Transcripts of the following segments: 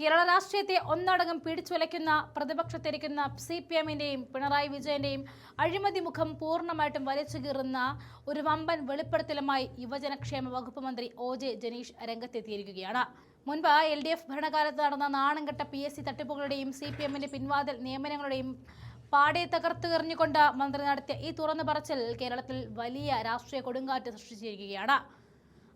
കേരള രാഷ്ട്രീയത്തെ ഒന്നടങ്കം പിടിച്ചുലയ്ക്കുന്ന പ്രതിപക്ഷത്തിരിക്കുന്ന CPM-ന്റെയും പിണറായി വിജയന്റെയും അഴിമതി മുഖം പൂർണ്ണമായിട്ടും വലിച്ചു കീറുന്ന ഒരു വമ്പൻ വെളിപ്പെടുത്തലുമായി യുവജനക്ഷേമ വകുപ്പ് മന്ത്രി OJ ജനീഷ് രംഗത്തെത്തിയിരിക്കുകയാണ്. മുൻപ് LDF ഭരണകാലത്ത് നടന്ന നാണംകെട്ട PSC തട്ടിപ്പുകളുടെയും CPM-ന്റെ പിൻവാതിൽ നിയമനങ്ങളുടെയും പാടെ തകർത്തെറിഞ്ഞുകൊണ്ട് മന്ത്രി നടത്തിയ ഈ തുറന്നു പറച്ചിൽ കേരളത്തിൽ വലിയ രാഷ്ട്രീയ കൊടുങ്കാറ്റ് സൃഷ്ടിച്ചിരിക്കുകയാണ്.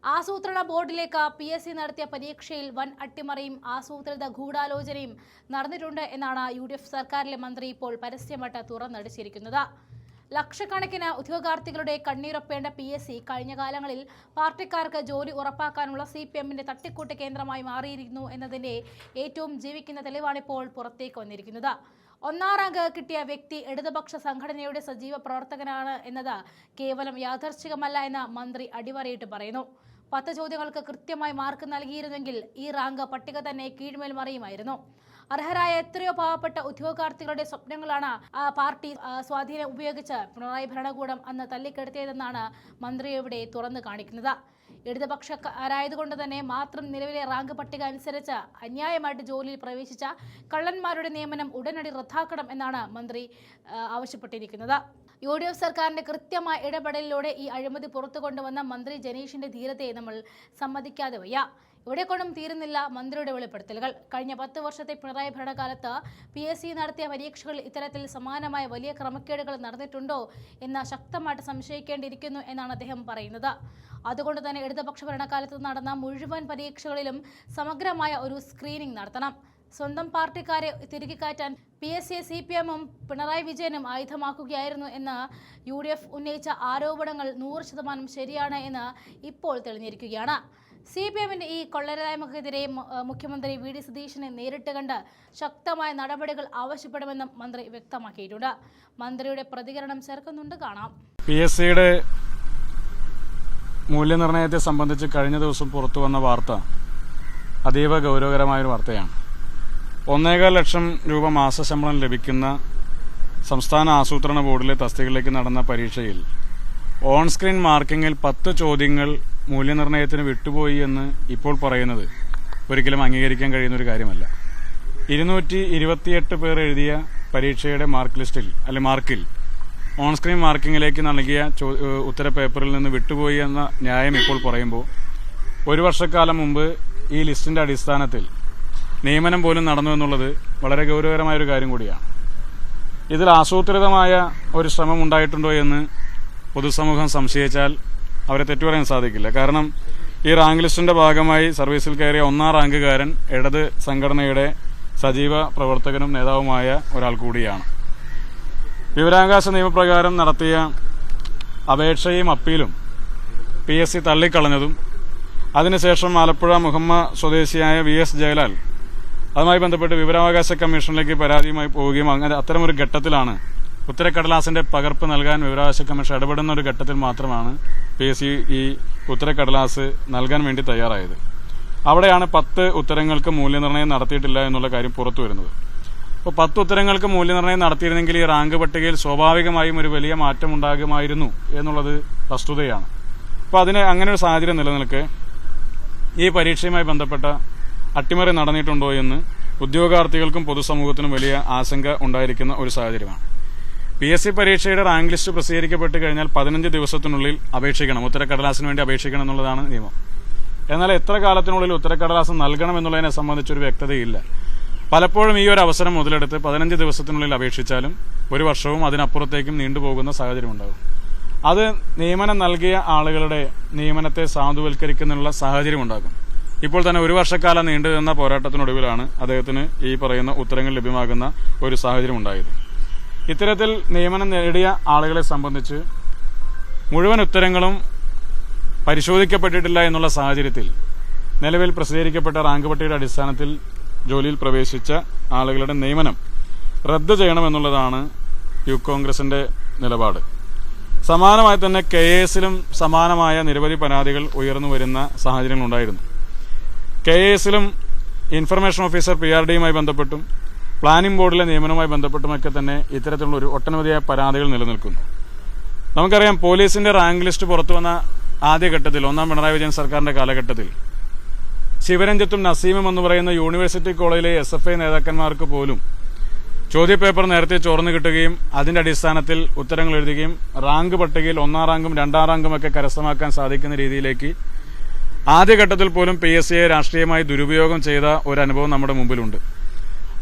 ആസൂത്രണ ബോർഡിലേക്ക് PSC നടത്തിയ പരീക്ഷയിൽ വൻ അട്ടിമറിയും ആസൂത്രിത ഗൂഢാലോചനയും നടന്നിട്ടുണ്ട് എന്നാണ് UDF സർക്കാരിലെ മന്ത്രി ഇപ്പോൾ പരസ്യമായിട്ട് തുറന്നടിച്ചിരിക്കുന്നത്. ലക്ഷക്കണക്കിന് ഉദ്യോഗാർത്ഥികളുടെ കണ്ണീരൊപ്പേണ്ട PSC കഴിഞ്ഞ കാലങ്ങളിൽ പാർട്ടിക്കാർക്ക് ജോലി ഉറപ്പാക്കാനുള്ള CPM-ന്റെ തട്ടിക്കൂട്ട് കേന്ദ്രമായി മാറിയിരിക്കുന്നു എന്നതിന്റെ ഏറ്റവും ജീവിക്കുന്ന തെളിവാണിപ്പോൾ പുറത്തേക്ക് വന്നിരിക്കുന്നത്. ഒന്നാം റാങ്ക് കിട്ടിയ വ്യക്തി ഇടതുപക്ഷ സംഘടനയുടെ സജീവ പ്രവർത്തകനാണ് എന്നത് കേവലം യാദർച്ഛികമല്ല എന്ന് മന്ത്രി അടിവരയിട്ട് പറയുന്നു. 10 ചോദ്യങ്ങൾക്ക് കൃത്യമായി മാർക്ക് നൽകിയിരുന്നെങ്കിൽ ഈ റാങ്ക് പട്ടിക തന്നെ കീഴ്മേൽ മറിയുമായിരുന്നു. അർഹരായ എത്രയോ പാവപ്പെട്ട ഉദ്യോഗാർത്ഥികളുടെ സ്വപ്നങ്ങളാണ് പാർട്ടി സ്വാധീനം ഉപയോഗിച്ച് പിണറായി ഭരണകൂടം അന്ന് തല്ലിക്കെടുത്തിയതെന്നാണ് മന്ത്രി ഇവിടെ തുറന്നു കാണിക്കുന്നത്. ഇടതുപക്ഷക്കാരായതുകൊണ്ട് തന്നെ മാത്രം നിലവിലെ റാങ്ക് പട്ടിക അനുസരിച്ച് അന്യായമായിട്ട് ജോലിയിൽ പ്രവേശിച്ച കള്ളന്മാരുടെ നിയമനം ഉടനടി റദ്ദാക്കണം എന്നാണ് മന്ത്രി ആവശ്യപ്പെട്ടിരിക്കുന്നത്. UDF സർക്കാരിന്റെ കൃത്യമായ ഇടപെടലിലൂടെ ഈ അഴിമതി പുറത്തു കൊണ്ടുവന്ന മന്ത്രി ജനീഷിന്റെ ധീരതയെ നമ്മൾ സമ്മതിക്കാതെ വയ്യ. ഇവിടെ കൊണ്ടും തീരുന്നില്ല മന്ത്രിയുടെ വെളിപ്പെടുത്തലുകൾ. കഴിഞ്ഞ 10 വർഷത്തെ പിണറായി ഭരണകാലത്ത് PSC നടത്തിയ പരീക്ഷകളിൽ ഇത്തരത്തിൽ സമാനമായ വലിയ ക്രമക്കേടുകൾ നടന്നിട്ടുണ്ടോ എന്ന് ശക്തമായിട്ട് സംശയിക്കേണ്ടിയിരിക്കുന്നു എന്നാണ് അദ്ദേഹം പറയുന്നത്. അതുകൊണ്ട് തന്നെ ഇടതുപക്ഷ ഭരണകാലത്ത് നടന്ന മുഴുവൻ പരീക്ഷകളിലും സമഗ്രമായ ഒരു സ്ക്രീനിംഗ് നടത്തണം. സ്വന്തം പാർട്ടിക്കാരെ തിരികെ കയറ്റാൻ PSC CPM-ഉം പിണറായി വിജയനും ആയുധമാക്കുകയായിരുന്നു എന്ന് UDF ഉന്നയിച്ച ആരോപണങ്ങൾ 100% ശരിയാണ് എന്ന് ഇപ്പോൾ തെളിഞ്ഞിരിക്കുകയാണ്. CPM-ന്റെ ഈ കൊള്ളരുതായ്മക്കെതിരെ മുഖ്യമന്ത്രി VD സതീശനെ നേരിട്ട് കണ്ട് ശക്തമായ നടപടികൾ ആവശ്യപ്പെടുമെന്നും മന്ത്രി വ്യക്തമാക്കിയിട്ടുണ്ട്. മന്ത്രിയുടെ പ്രതികരണം ചേർക്കുന്നുണ്ട്, കാണാം. PSC-യുടെ മൂല്യനിർണ്ണയത്തെ സംബന്ധിച്ച് കഴിഞ്ഞ ദിവസം പുറത്തു വന്ന വാർത്ത അതീവ ഗൗരവകരമായൊരു വാർത്തയാണ്. 1.25 ലക്ഷം രൂപ മാസശമ്പളം ലഭിക്കുന്ന സംസ്ഥാന ആസൂത്രണ ബോർഡിലെ തസ്തികയിലേക്ക് നടന്ന പരീക്ഷയിൽ ഓൺ സ്ക്രീൻ മാർക്കിങ്ങിൽ 10 ചോദ്യങ്ങൾ മൂല്യനിർണ്ണയത്തിന് വിട്ടുപോയി എന്ന് ഇപ്പോൾ പറയുന്നത് ഒരിക്കലും അംഗീകരിക്കാൻ കഴിയുന്നൊരു കാര്യമല്ല. 228 പേർ എഴുതിയ പരീക്ഷയുടെ മാർക്കിൽ ഓൺ സ്ക്രീൻ മാർക്കിങ്ങിലേക്ക് നൽകിയ ഉത്തരപേപ്പറിൽ നിന്ന് വിട്ടുപോയി എന്ന ന്യായം ഇപ്പോൾ പറയുമ്പോൾ 1 വർഷക്കാലം മുമ്പ് ഈ ലിസ്റ്റിന്റെ അടിസ്ഥാനത്തിൽ നിയമനം പോലും നടന്നു എന്നുള്ളത് വളരെ ഗൗരവകരമായൊരു കാര്യം കൂടിയാണ്. ഇതിൽ ആസൂത്രിതമായ ഒരു ശ്രമം ഉണ്ടായിട്ടുണ്ടോ എന്ന് പൊതുസമൂഹം സംശയിച്ചാൽ അവരെ തെറ്റുപറയാൻ സാധിക്കില്ല. കാരണം ഈ റാങ്ക് ലിസ്റ്റിന്റെ ഭാഗമായി സർവീസിൽ കയറിയ 1-ാം റാങ്കുകാരൻ ഇടത് സംഘടനയുടെ സജീവ പ്രവർത്തകനും നേതാവുമായ ഒരാൾ കൂടിയാണ്. വിവരാവകാശ നിയമപ്രകാരം നടത്തിയ അപേക്ഷയും അപ്പീലും PSC തള്ളിക്കളഞ്ഞതും അതിനുശേഷം ആലപ്പുഴ മുഹമ്മ സ്വദേശിയായ VS ജയലാൽ അതുമായി ബന്ധപ്പെട്ട് വിവരാവകാശ കമ്മീഷനിലേക്ക് പരാതിയുമായി പോവുകയും അങ്ങനെ അത്തരമൊരു ഘട്ടത്തിലാണ് ഉത്തരക്കടലാസിന്റെ പകർപ്പ് നൽകാൻ വിവരാവകാശ കമ്മീഷൻ ഇടപെടുന്ന ഒരു ഘട്ടത്തിൽ മാത്രമാണ് PSC ഈ ഉത്തരക്കടലാസ് നൽകാൻ വേണ്ടി തയ്യാറായത്. അവിടെയാണ് 10 ഉത്തരങ്ങൾക്ക് മൂല്യനിർണ്ണയം നടത്തിയിട്ടില്ല എന്നുള്ള കാര്യം പുറത്തു വരുന്നത്. അപ്പോൾ 10 ഉത്തരങ്ങൾക്ക് മൂല്യനിർണ്ണയം നടത്തിയിരുന്നെങ്കിൽ ഈ റാങ്ക് പട്ടികയിൽ സ്വാഭാവികമായും ഒരു വലിയ മാറ്റം ഉണ്ടാകുമായിരുന്നു എന്നുള്ളത് വസ്തുതയാണ്. അപ്പോൾ അങ്ങനെ ഒരു സാഹചര്യം നിലനിൽക്കെ ഈ പരീക്ഷയുമായി ബന്ധപ്പെട്ട അട്ടിമറി നടന്നിട്ടുണ്ടോ എന്ന് ഉദ്യോഗാർത്ഥികൾക്കും പൊതുസമൂഹത്തിനും വലിയ ആശങ്ക ഉണ്ടായിരിക്കുന്ന ഒരു സാഹചര്യമാണ്. PSC പരീക്ഷയുടെ റാങ്ക് ലിസ്റ്റ് പ്രസിദ്ധീകരിക്കപ്പെട്ട് കഴിഞ്ഞാൽ 15 ദിവസത്തിനുള്ളിൽ അപേക്ഷിക്കണം, ഉത്തരക്കടലാസിന് വേണ്ടി അപേക്ഷിക്കണം എന്നുള്ളതാണ് നിയമം. എന്നാൽ എത്ര കാലത്തിനുള്ളിൽ ഉത്തരക്കടലാസ് നൽകണം എന്നുള്ളതിനെ സംബന്ധിച്ചൊരു വ്യക്തതയില്ല. പലപ്പോഴും ഈ ഒരു അവസരം മുതലെടുത്ത് 15 ദിവസത്തിനുള്ളിൽ അപേക്ഷിച്ചാലും 1 വർഷവും അതിനപ്പുറത്തേക്കും നീണ്ടുപോകുന്ന സാഹചര്യം ഉണ്ടാകും. അത് നിയമനം നൽകിയ ആളുകളുടെ നിയമനത്തെ സാധുവൽക്കരിക്കുന്നതിനുള്ള സാഹചര്യം ഉണ്ടാകും. ഇപ്പോൾ തന്നെ 1 വർഷക്കാലം നീണ്ടു നിന്ന പോരാട്ടത്തിനൊടുവിലാണ് അദ്ദേഹത്തിന് ഈ പറയുന്ന ഉത്തരങ്ങൾ ലഭ്യമാകുന്ന ഒരു സാഹചര്യം ഉണ്ടായത്. ഇത്തരത്തിൽ നിയമനം നേടിയ ആളുകളെ സംബന്ധിച്ച് മുഴുവൻ ഉത്തരങ്ങളും പരിശോധിക്കപ്പെട്ടിട്ടില്ല എന്നുള്ള സാഹചര്യത്തിൽ നിലവിൽ പ്രസിദ്ധീകരിക്കപ്പെട്ട റാങ്ക് പട്ടികയുടെ അടിസ്ഥാനത്തിൽ ജോലിയിൽ പ്രവേശിച്ച ആളുകളുടെ നിയമനം റദ്ദ് ചെയ്യണമെന്നുള്ളതാണ് യൂത്ത് കോൺഗ്രസിന്റെ നിലപാട്. സമാനമായി തന്നെ KAS-ലും സമാനമായ നിരവധി പരാതികൾ ഉയർന്നു വരുന്ന സാഹചര്യങ്ങളുണ്ടായിരുന്നു. KAS-ലും ഇൻഫർമേഷൻ ഓഫീസർ PRD-യുമായി ബന്ധപ്പെട്ടും പ്ലാനിംഗ് ബോർഡിലെ നിയമനവുമായി ബന്ധപ്പെട്ടുമൊക്കെ തന്നെ ഇത്തരത്തിലുള്ള ഒരു ഒട്ടനവധിയായ പരാതികൾ നിലനിൽക്കുന്നു. നമുക്കറിയാം, പോലീസിന്റെ റാങ്ക് ലിസ്റ്റ് പുറത്തുവന്ന ആദ്യഘട്ടത്തിൽ 1-ാം പിണറായി വിജയൻ സർക്കാരിന്റെ കാലഘട്ടത്തിൽ ശിവരഞ്ജിത്തും നസീമും എന്ന് പറയുന്ന യൂണിവേഴ്സിറ്റി കോളേജിലെ SFI നേതാക്കന്മാർക്ക് പോലും ചോദ്യപേപ്പർ നേരത്തെ ചോർന്നു കിട്ടുകയും അതിന്റെ അടിസ്ഥാനത്തിൽ ഉത്തരങ്ങൾ എഴുതുകയും റാങ്ക് പട്ടികയിൽ 1-ാം റാങ്കും 2-ാം റാങ്കും ഒക്കെ കരസ്ഥമാക്കാൻ സാധിക്കുന്ന രീതിയിലേക്ക് ആദ്യഘട്ടത്തിൽ പോലും PSCയെ രാഷ്ട്രീയമായി ദുരുപയോഗം ചെയ്ത ഒരു അനുഭവം നമ്മുടെ മുമ്പിലുണ്ട്.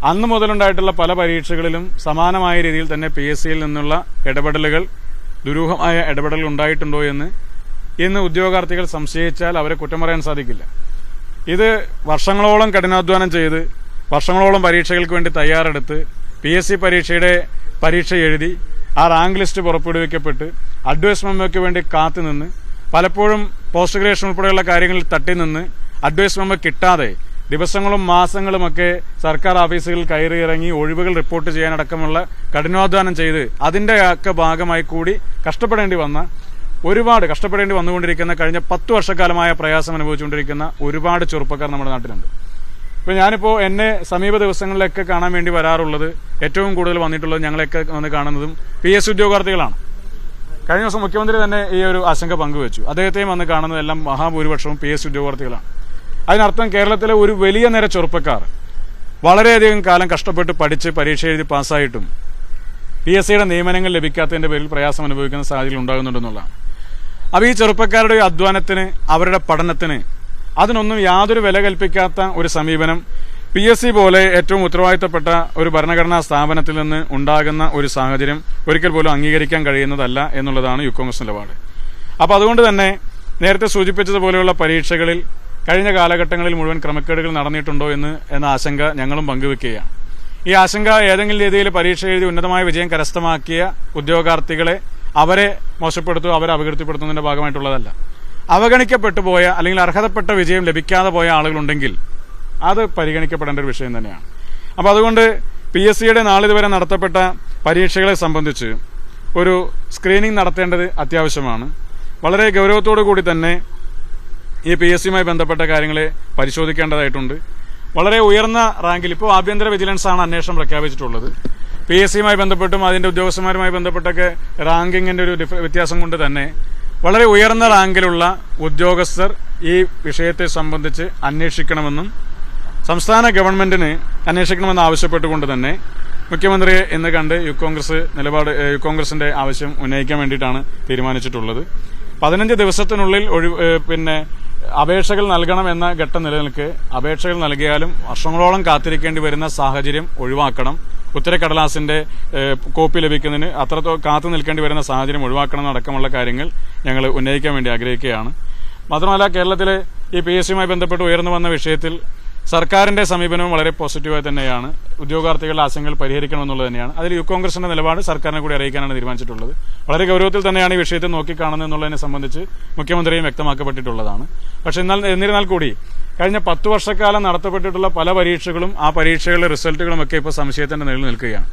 അന്ന് മുതലുണ്ടായിട്ടുള്ള പല പരീക്ഷകളിലും സമാനമായ രീതിയിൽ തന്നെ PSCയിൽ നിന്നുള്ള ഇടപെടലുകൾ, ദുരൂഹമായ ഇടപെടലുകൾ ഉണ്ടായിട്ടുണ്ടോ എന്ന് ഇന്ന് ഉദ്യോഗാർത്ഥികൾ സംശയിച്ചാൽ അവരെ കുറ്റം പറയാൻ സാധിക്കില്ല. ഇത് വർഷങ്ങളോളം കഠിനാധ്വാനം ചെയ്ത് വർഷങ്ങളോളം പരീക്ഷകൾക്ക് വേണ്ടി തയ്യാറെടുത്ത് PSC പരീക്ഷ എഴുതി ആ റാങ്ക് ലിസ്റ്റ് പുറപ്പെടുവിക്കപ്പെട്ട് അഡ്വൈസ് മെമ്മോയ്ക്ക് വേണ്ടി കാത്തുനിന്ന് പലപ്പോഴും പോസ്റ്റ് ഗ്രാജുവേഷൻ ഉൾപ്പെടെയുള്ള കാര്യങ്ങളിൽ തട്ടി നിന്ന് അഡ്വൈസ് മെമ്മോ കിട്ടാതെ ദിവസങ്ങളും മാസങ്ങളുമൊക്കെ സർക്കാർ ഓഫീസുകളിൽ കയറി ഇറങ്ങി ഒഴിവുകൾ റിപ്പോർട്ട് ചെയ്യാനടക്കമുള്ള കഠിനാധ്വാനം ചെയ്ത് അതിന്റെ ഒക്കെ ഭാഗമായി കൂടി ഒരുപാട് കഷ്ടപ്പെടേണ്ടി വന്നുകൊണ്ടിരിക്കുന്ന കഴിഞ്ഞ 10 വർഷക്കാലമായ പ്രയാസം അനുഭവിച്ചുകൊണ്ടിരിക്കുന്ന ഒരുപാട് ചെറുപ്പക്കാർ നമ്മുടെ നാട്ടിലുണ്ട്. ഇപ്പൊ ഞാനിപ്പോ എന്നെ സമീപ ദിവസങ്ങളിലൊക്കെ കാണാൻ വേണ്ടി വരാറുള്ളത്, ഏറ്റവും കൂടുതൽ വന്നിട്ടുള്ളത്, ഞങ്ങളെയൊക്കെ വന്ന് കാണുന്നതും PSC ഉദ്യോഗാർത്ഥികളാണ്. കഴിഞ്ഞ ദിവസം മുഖ്യമന്ത്രി തന്നെ ഈ ഒരു ആശങ്ക പങ്കുവച്ചു. അദ്ദേഹത്തെയും വന്ന് കാണുന്നതെല്ലാം മഹാഭൂരിപക്ഷവും PSC ഉദ്യോഗാർത്ഥികളാണ്. അതിനർത്ഥം കേരളത്തിലെ ഒരു വലിയ നിര ചെറുപ്പക്കാർ വളരെയധികം കാലം കഷ്ടപ്പെട്ട് പഠിച്ച് പരീക്ഷ എഴുതി പാസ്സായിട്ടും PSCയുടെ നിയമനങ്ങൾ ലഭിക്കാത്തതിന്റെ പേരിൽ പ്രയാസം അനുഭവിക്കുന്ന സാഹചര്യം ഉണ്ടാകുന്നുണ്ടെന്നുള്ളതാണ്. അപ്പോൾ ഈ ചെറുപ്പക്കാരുടെ അധ്വാനത്തിന്, അവരുടെ പഠനത്തിന് അതിനൊന്നും യാതൊരു വില കൽപ്പിക്കാത്ത ഒരു സമീപനം PSC പോലെ ഏറ്റവും ഉത്തരവാദിത്തപ്പെട്ട ഒരു ഭരണഘടനാ സ്ഥാപനത്തിൽ നിന്ന് ഉണ്ടാകുന്ന ഒരു സാഹചര്യം ഒരിക്കൽ പോലും അംഗീകരിക്കാൻ കഴിയുന്നതല്ല എന്നുള്ളതാണ് യൂത്ത് കോൺഗ്രസ് നിലപാട്. അപ്പോൾ അതുകൊണ്ട് തന്നെ നേരത്തെ സൂചിപ്പിച്ചതുപോലെയുള്ള പരീക്ഷകളിൽ കഴിഞ്ഞ കാലഘട്ടങ്ങളിൽ മുഴുവൻ ക്രമക്കേടുകൾ നടന്നിട്ടുണ്ടോ എന്ന ആശങ്ക ഞങ്ങളും പങ്കുവെക്കുകയാണ്. ഈ ആശങ്ക ഏതെങ്കിലും രീതിയിൽ പരീക്ഷ എഴുതി ഉന്നതമായ വിജയം കരസ്ഥമാക്കിയ ഉദ്യോഗാർത്ഥികളെ അവരെ മോശപ്പെടുത്തുക, അവരെ അപകീർത്തിപ്പെടുത്തുന്നതിന്റെ ഭാഗമായിട്ടുള്ളതല്ല. അവഗണിക്കപ്പെട്ടു പോയ അല്ലെങ്കിൽ അർഹതപ്പെട്ട വിജയം ലഭിക്കാതെ പോയ ആളുകളുണ്ടെങ്കിൽ അത് പരിഗണിക്കപ്പെടേണ്ട ഒരു വിഷയം തന്നെയാണ്. അപ്പോൾ അതുകൊണ്ട് PSCയുടെ നാളിതുവരെ നടത്തപ്പെട്ട പരീക്ഷകളെ സംബന്ധിച്ച് ഒരു സ്ക്രീനിംഗ് നടത്തേണ്ടത് അത്യാവശ്യമാണ്. വളരെ ഗൗരവത്തോടു കൂടി തന്നെ ഈ PSCയുമായി ബന്ധപ്പെട്ട കാര്യങ്ങളെ പരിശോധിക്കേണ്ടതായിട്ടുണ്ട്. വളരെ ഉയർന്ന റാങ്കിൽ ഇപ്പോൾ ആഭ്യന്തര വിജിലൻസാണ് അന്വേഷണം പ്രഖ്യാപിച്ചിട്ടുള്ളത്. PSCയുമായി ബന്ധപ്പെട്ടും അതിന്റെ ഉദ്യോഗസ്ഥന്മാരുമായി ബന്ധപ്പെട്ടൊക്കെ റാങ്കിങ്ങിന്റെ ഒരു വ്യത്യാസം കൊണ്ട് തന്നെ വളരെ ഉയർന്ന റാങ്കിലുള്ള ഉദ്യോഗസ്ഥർ ഈ വിഷയത്തെ സംബന്ധിച്ച് അന്വേഷിക്കണമെന്നും സംസ്ഥാന ഗവൺമെന്റിന് അന്വേഷിക്കണമെന്ന് ആവശ്യപ്പെട്ടുകൊണ്ട് തന്നെ മുഖ്യമന്ത്രിയെ ഇന്ന് കണ്ട് യൂത്ത് കോൺഗ്രസിന്റെ ആവശ്യം ഉന്നയിക്കാൻ വേണ്ടിയിട്ടാണ് തീരുമാനിച്ചിട്ടുള്ളത്. 15 ദിവസത്തിനുള്ളിൽ അപേക്ഷകൾ നൽകണം എന്ന ഘട്ടം നിലനിൽക്കെ അപേക്ഷകൾ നൽകിയാലും വർഷങ്ങളോളം കാത്തിരിക്കേണ്ടി വരുന്ന സാഹചര്യം ഒഴിവാക്കണം. ഉത്തരക്കടലാസിന്റെ കോപ്പി ലഭിക്കുന്നതിന് കാത്തു നിൽക്കേണ്ടി വരുന്ന സാഹചര്യം ഒഴിവാക്കണം എന്നടക്കമുള്ള കാര്യങ്ങൾ ഞങ്ങൾ ഉന്നയിക്കാൻ വേണ്ടി ആഗ്രഹിക്കുകയാണ്. മാത്രമല്ല, കേരളത്തിലെ ഈ PSCയുമായി ബന്ധപ്പെട്ട് ഉയർന്നു വന്ന വിഷയത്തിൽ സർക്കാരിന്റെ സമീപനവും വളരെ പോസിറ്റീവായി തന്നെയാണ്. ഉദ്യോഗാർത്ഥികളുടെ ആശങ്കകൾ പരിഹരിക്കണമെന്നുള്ളത് തന്നെയാണ്. അതിൽ യൂത്ത് കോൺഗ്രസിന്റെ നിലപാട് സർക്കാരിനെ കൂടി അറിയിക്കാനാണ് തീരുമാനിച്ചിട്ടുള്ളത്. വളരെ ഗൗരവത്തിൽ തന്നെയാണ് ഈ വിഷയത്തെ നോക്കിക്കാണുന്നത് എന്നുള്ളതിനെ സംബന്ധിച്ച് മുഖ്യമന്ത്രിയും വ്യക്തമാക്കപ്പെട്ടിട്ടുള്ളതാണ്. പക്ഷെ എന്നിരുന്നാൽ കൂടി കഴിഞ്ഞ 10 വർഷക്കാലം നടത്തപ്പെട്ടിട്ടുള്ള പല പരീക്ഷകളും ആ പരീക്ഷകളുടെ റിസൾട്ടുകളും ഒക്കെ ഇപ്പോൾ സംശയത്തിന്റെ നിലയിൽ നിൽക്കുകയാണ്.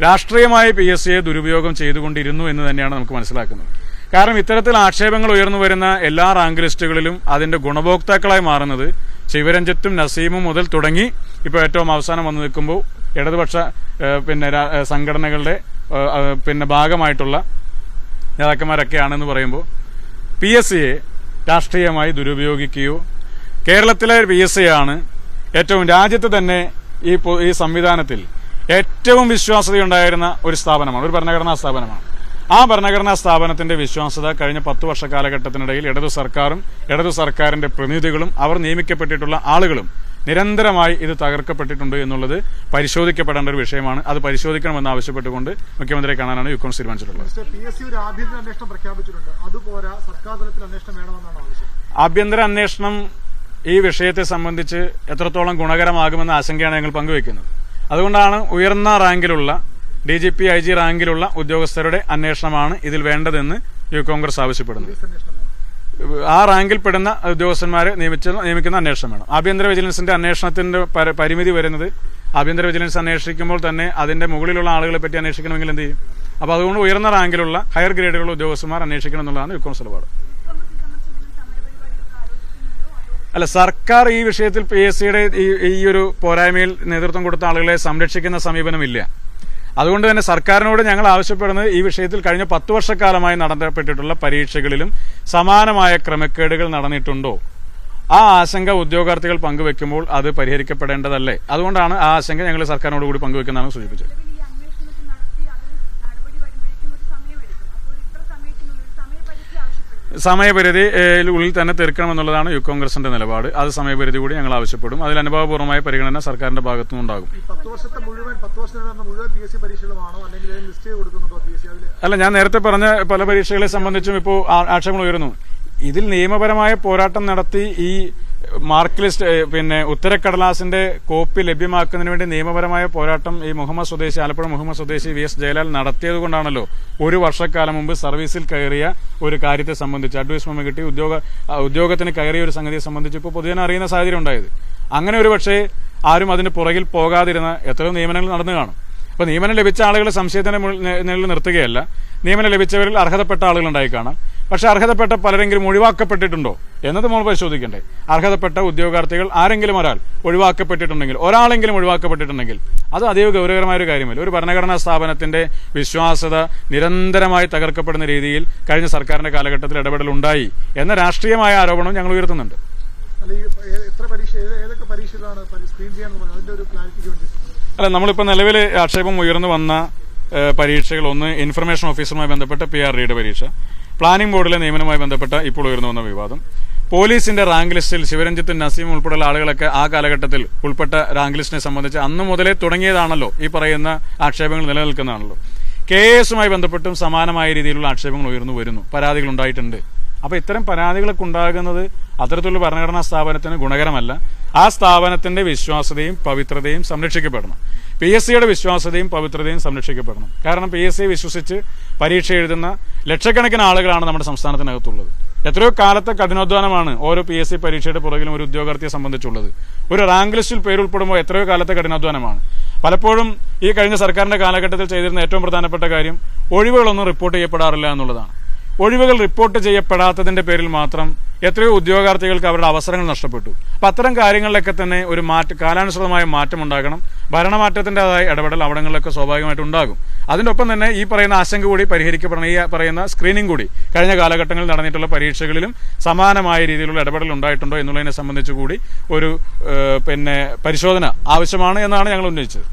രാഷ്ട്രീയമായി PSCയെ ദുരുപയോഗം ചെയ്തുകൊണ്ടിരുന്നു എന്ന് തന്നെയാണ് നമുക്ക് മനസ്സിലാക്കുന്നത്. കാരണം ഇത്തരത്തിൽ ആക്ഷേപങ്ങൾ ഉയർന്നു വരുന്ന എല്ലാ റാങ്ക് ലിസ്റ്റുകളിലും അതിന്റെ ഗുണഭോക്താക്കളായി മാറുന്നത് ശിവരഞ്ജിത്തും നസീമും മുതൽ തുടങ്ങി ഇപ്പോൾ ഏറ്റവും അവസാനം വന്നു നിൽക്കുമ്പോൾ ഇടതുപക്ഷ സംഘടനകളുടെ ഭാഗമായിട്ടുള്ള നേതാക്കന്മാരൊക്കെയാണെന്ന് പറയുമ്പോൾ PSCയെ രാഷ്ട്രീയമായി ദുരുപയോഗിക്കുകയോ, കേരളത്തിലെ PSCയാണ് ഏറ്റവും രാജ്യത്ത് തന്നെ ഈ സംവിധാനത്തിൽ ഏറ്റവും വിശ്വാസ്യതയുണ്ടായിരുന്ന ഒരു സ്ഥാപനമാണ്, ഒരു ഭരണഘടനാ സ്ഥാപനമാണ്. ആ ഭരണഘടനാ സ്ഥാപനത്തിന്റെ വിശ്വാസ്യത കഴിഞ്ഞ 10 വർഷ കാലഘട്ടത്തിനിടയിൽ ഇടതു സർക്കാരിന്റെ പ്രതിനിധികളും അവർ നിയമിക്കപ്പെട്ടിട്ടുള്ള ആളുകളും നിരന്തരമായി ഇത് തകർക്കപ്പെട്ടിട്ടുണ്ട് എന്നുള്ളത് പരിശോധിക്കപ്പെടേണ്ട ഒരു വിഷയമാണ്. അത് പരിശോധിക്കണമെന്ന് ആവശ്യപ്പെട്ടുകൊണ്ട് മുഖ്യമന്ത്രിയെ കാണാനാണ് യൂത്ത് കോൺഗ്രസ് തീരുമാനിച്ചിട്ടുള്ളത്. ആഭ്യന്തര അന്വേഷണം ഈ വിഷയത്തെ സംബന്ധിച്ച് എത്രത്തോളം ഗുണകരമാകുമെന്ന ആശങ്കയാണ് ഞങ്ങൾ പങ്കുവയ്ക്കുന്നത്. അതുകൊണ്ടാണ് ഉയർന്ന റാങ്കിലുള്ള DGP, IG റാങ്കിലുള്ള ഉദ്യോഗസ്ഥരുടെ അന്വേഷണമാണ് ഇതിൽ വേണ്ടതെന്ന് യൂത്ത് കോൺഗ്രസ് ആവശ്യപ്പെടുന്നത്. ആ റാങ്കിൽപ്പെടുന്ന ഉദ്യോഗസ്ഥന്മാരെ നിയമിക്കുന്ന അന്വേഷണം വേണം. ആഭ്യന്തര വിജിലൻസിന്റെ അന്വേഷണത്തിന്റെ പരിമിതി വരുന്നത്, ആഭ്യന്തര വിജിലൻസ് അന്വേഷിക്കുമ്പോൾ തന്നെ അതിന്റെ മുകളിലുള്ള ആളുകളെ പറ്റി അന്വേഷിക്കണമെങ്കിൽ എന്ത് ചെയ്യും? അപ്പോൾ അതുകൊണ്ട് ഉയർന്ന റാങ്കിലുള്ള ഹയർ ഗ്രേഡുള്ള ഉദ്യോഗസ്ഥന്മാർ അന്വേഷിക്കണം എന്നുള്ളതാണ് യൂത്ത് കോൺഗ്രസ് നിലപാട്. അല്ല, സർക്കാർ ഈ വിഷയത്തിൽ PSCയുടെ ഈ ഒരു പോരായ്മയിൽ നേതൃത്വം കൊടുത്ത ആളുകളെ സംരക്ഷിക്കുന്ന സമീപനമില്ല. അതുകൊണ്ട് തന്നെ സർക്കാരിനോട് ഞങ്ങൾ ആവശ്യപ്പെടുന്നത് ഈ വിഷയത്തിൽ കഴിഞ്ഞ 10 വർഷക്കാലമായി നടത്തപ്പെട്ടിട്ടുള്ള പരീക്ഷകളിലും സമാനമായ ക്രമക്കേടുകൾ നടന്നിട്ടുണ്ടോ, ആ ആശങ്ക ഉദ്യോഗാർത്ഥികൾ പങ്കുവെക്കുമ്പോൾ അത് പരിഹരിക്കപ്പെടേണ്ടതല്ലേ? അതുകൊണ്ടാണ് ആ ആശങ്ക ഞങ്ങൾ സർക്കാരിനോട് കൂടി പങ്കുവെക്കുന്നതാണ് സൂചിപ്പിച്ചത്. സമയപരിധി ഉള്ളിൽ തന്നെ തീർക്കണമെന്നുള്ളതാണ് യൂത്ത് കോൺഗ്രസിന്റെ നിലപാട്. അത് സമയപരിധി കൂടി ഞങ്ങൾ ആവശ്യപ്പെടും. അതിൽ അനുഭവപൂർവ്വമായ പരിഗണന സർക്കാരിന്റെ ഭാഗത്തുനിന്നുണ്ടാകും. അല്ല, ഞാൻ നേരത്തെ പറഞ്ഞ പല പരീക്ഷകളെ സംബന്ധിച്ചും ഇപ്പോൾ ആക്ഷേപങ്ങൾ ഉയരുന്നു. ഇതിൽ നിയമപരമായ പോരാട്ടം നടത്തി ഈ മാർക്ക് ലിസ്റ്റ് ഉത്തരക്കടലാസിന്റെ കോപ്പി ലഭ്യമാക്കുന്നതിന് വേണ്ടി നിയമപരമായ പോരാട്ടം ഈ ആലപ്പുഴ മുഹമ്മദ് സ്വദേശി VS ജയലാൽ നടത്തിയതുകൊണ്ടാണല്ലോ ഒരു വർഷക്കാലം മുമ്പ് സർവീസിൽ കയറിയ ഒരു കാര്യത്തെ സംബന്ധിച്ച് അഡ്വൈസ് മെമ്മോ കിട്ടി ഉദ്യോഗത്തിന് കയറിയ ഒരു സംഗതിയെ സംബന്ധിച്ച് ഇപ്പോൾ പൊതുജനം അറിയുന്ന സാഹചര്യം ഉണ്ടായത്. അങ്ങനെ ഒരു പക്ഷേ ആരും അതിന് പുറകിൽ പോകാതിരുന്ന എത്രയോ നിയമനങ്ങൾ നടന്നു കാണും. അപ്പൊ നിയമനം ലഭിച്ച ആളുകളെ സംശയത്തിന് നിഴലിൽ നിർത്തുകയല്ല, നിയമനം ലഭിച്ചവരിൽ അർഹതപ്പെട്ട ആളുകൾ ഉണ്ടായി കാണാം. പക്ഷെ അർഹതപ്പെട്ട പലരെങ്കിലും ഒഴിവാക്കപ്പെട്ടിട്ടുണ്ടോ എന്നത് നമ്മൾ പരിശോധിക്കണ്ടേ? അർഹതപ്പെട്ട ഉദ്യോഗാർത്ഥികൾ ആരെങ്കിലും ഒരാളെങ്കിലും ഒഴിവാക്കപ്പെട്ടിട്ടുണ്ടെങ്കിൽ അത് അതീവ ഗൗരവകരമായ ഒരു കാര്യമല്ല. ഒരു ഭരണഘടനാ സ്ഥാപനത്തിന്റെ വിശ്വാസ്യത നിരന്തരമായി തകർക്കപ്പെടുന്ന രീതിയിൽ കഴിഞ്ഞ സർക്കാരിന്റെ കാലഘട്ടത്തിൽ ഇടപെടൽ ഉണ്ടായി എന്ന രാഷ്ട്രീയമായ ആരോപണം ഞങ്ങൾ ഉയർത്തുന്നുണ്ട്. അല്ല, നമ്മളിപ്പോൾ നിലവിൽ ആക്ഷേപം ഉയർന്നു വന്ന പരീക്ഷകൾ, ഒന്ന് ഇൻഫർമേഷൻ ഓഫീസറുമായി ബന്ധപ്പെട്ട PRDയുടെ പരീക്ഷ, പ്ലാനിംഗ് ബോർഡിലെ നിയമനവുമായി ബന്ധപ്പെട്ട ഇപ്പോൾ ഉയർന്നു വന്ന വിവാദം, പോലീസിന്റെ റാങ്ക് ലിസ്റ്റിൽ ശിവരഞ്ജിത്തും നസീം ഉൾപ്പെടെയുള്ള ആളുകളൊക്കെ ആ കാലഘട്ടത്തിൽ ഉൾപ്പെട്ട റാങ്ക് ലിസ്റ്റിനെ സംബന്ധിച്ച് അന്ന് മുതലേ തുടങ്ങിയതാണല്ലോ ഈ പറയുന്ന ആക്ഷേപങ്ങൾ നിലനിൽക്കുന്നതാണല്ലോ. KS ബന്ധപ്പെട്ടും സമാനമായ രീതിയിലുള്ള ആക്ഷേപങ്ങൾ ഉയർന്നു വരുന്നു, പരാതികൾ ഉണ്ടായിട്ടുണ്ട്. അപ്പൊ ഇത്തരം പരാതികളൊക്കെ ഉണ്ടാകുന്നത് അത്തരത്തിലുള്ള ഭരണഘടനാ സ്ഥാപനത്തിന് ഗുണകരമല്ല. ആ സ്ഥാപനത്തിന്റെ വിശ്വാസ്യതയും പവിത്രതയും സംരക്ഷിക്കപ്പെടണം. PSCയുടെ വിശ്വാസ്യതയും പവിത്രതയും സംരക്ഷിക്കപ്പെടണം. കാരണം PSCയെ വിശ്വസിച്ച് പരീക്ഷ എഴുതുന്ന ലക്ഷക്കണക്കിന് ആളുകളാണ് നമ്മുടെ സംസ്ഥാനത്തിനകത്തുള്ളത്. എത്രയോ കാലത്തെ കഠിനാധ്വാനമാണ് ഓരോ PSC പരീക്ഷയുടെ പുറകിലും ഒരു ഉദ്യോഗാർത്ഥിയെ സംബന്ധിച്ചുള്ളത്. ഒരു റാങ്ക് ലിസ്റ്റിൽ പേരുൾപ്പെടുമ്പോൾ എത്രയോ കാലത്തെ കഠിനാധ്വാനമാണ്. പലപ്പോഴും ഈ കഴിഞ്ഞ സർക്കാരിന്റെ കാലഘട്ടത്തിൽ ചെയ്തിരുന്ന ഏറ്റവും പ്രധാനപ്പെട്ട കാര്യം ഒഴിവുകളൊന്നും റിപ്പോർട്ട് ചെയ്യപ്പെടാറില്ല എന്നുള്ളതാണ്. ഒഴിവുകൾ റിപ്പോർട്ട് ചെയ്യപ്പെടാത്തതിന്റെ പേരിൽ മാത്രം എത്രയോ ഉദ്യോഗാർത്ഥികൾക്ക് അവരുടെ അവസരങ്ങൾ നഷ്ടപ്പെട്ടു. അപ്പൊ അത്തരം കാര്യങ്ങളിലൊക്കെ തന്നെ ഒരു കാലാനുസൃതമായ മാറ്റം ഉണ്ടാകണം. ഭരണമാറ്റത്തിൻ്റെതായ ഇടപെടൽ അവിടങ്ങളിലൊക്കെ സ്വാഭാവികമായിട്ട് ഉണ്ടാകും. അതിന്റെ ഒപ്പം തന്നെ ഈ പറയുന്ന ആശങ്ക കൂടി പരിഹരിക്കപ്പെടണം. ഈ പറയുന്ന സ്ക്രീനിംഗ് കൂടി കഴിഞ്ഞ കാലഘട്ടങ്ങളിൽ നടന്നിട്ടുള്ള പരീക്ഷകളിലും സമാനമായ രീതിയിലുള്ള ഇടപെടൽ ഉണ്ടായിട്ടുണ്ടോ എന്നുള്ളതിനെ സംബന്ധിച്ച് കൂടി ഒരു പരിശോധന ആവശ്യമാണ് എന്നാണ് ഞങ്ങൾ ഉന്നയിച്ചത്.